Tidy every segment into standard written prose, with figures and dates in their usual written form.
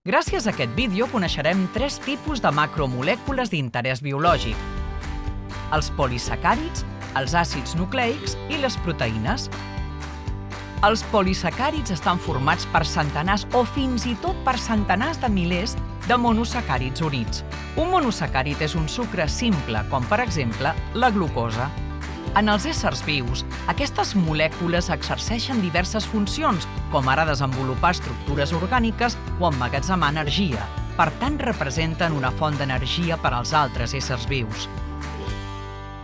Gràcies a aquest vídeo coneixerem 3 tipus de macromolècules d'interès biològic: els polisacàrids, els àcids nucleics i les proteïnes. Els polisacàrids estan formats per centenars o fins i tot per centenars de milers de monosacàrids units. Un monosacàrid és un sucre simple, com per exemple la glucosa. En els éssers vius, aquestes molècules exerceixen diverses funcions, com ara desenvolupar estructures orgàniques o emmagatzemar energia. Per tant, representen una font d'energia per als altres éssers vius.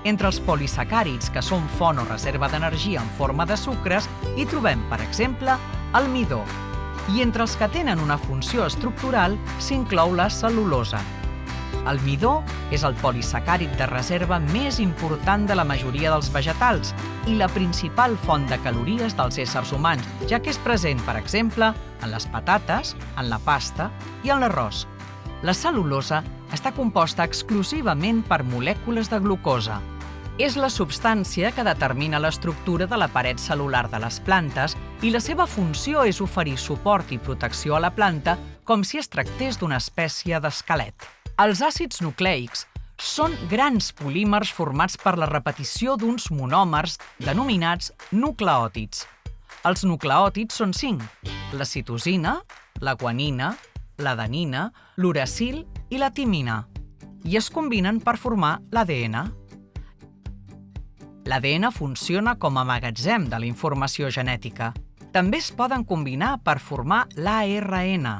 Entre els polisacàrids, que són font o reserva d'energia en forma de sucres, hi trobem, per exemple, el midó. I entre els que tenen una funció estructural s'inclou la cel·lulosa. El midó és el polisacàrid de reserva més important de la majoria dels vegetals i la principal font de calories dels éssers humans, ja que és present, per exemple, en les patates, en la pasta i en l'arròs. La cel·lulosa està composta exclusivament per molècules de glucosa. És la substància que determina l'estructura de la paret cel·lular de les plantes i la seva funció és oferir suport i protecció a la planta com si es tractés d'una espècie d'esquelet. Els àcids nucleics són grans polímers formats per la repetició d'uns monòmers denominats nucleòtids. Els nucleòtids són 5: la citosina, la guanina, l'adenina, l'uracil i la timina, i es combinen per formar l'ADN. L'ADN funciona com a magatzem de la informació genètica. També es poden combinar per formar l'ARN.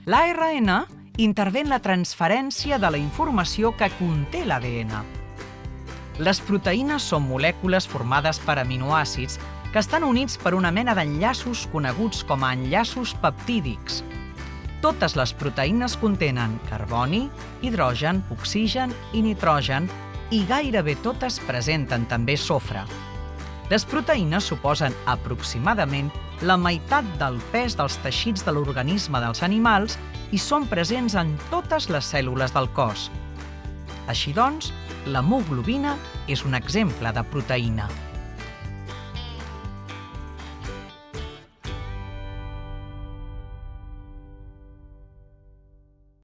L'ARN intervé en la transferència de la informació que conté l'ADN. Les proteïnes són molècules formades per aminoàcids que estan units per una mena d'enllaços coneguts com a enllaços peptídics. Totes les proteïnes contenen carboni, hidrogen, oxigen i nitrogen i gairebé totes presenten també sofre. Les proteïnes suposen aproximadament la meitat del pes dels teixits de l'organisme dels animals i són presents en totes les cèl·lules del cos. Així doncs, l'hemoglobina és un exemple de proteïna.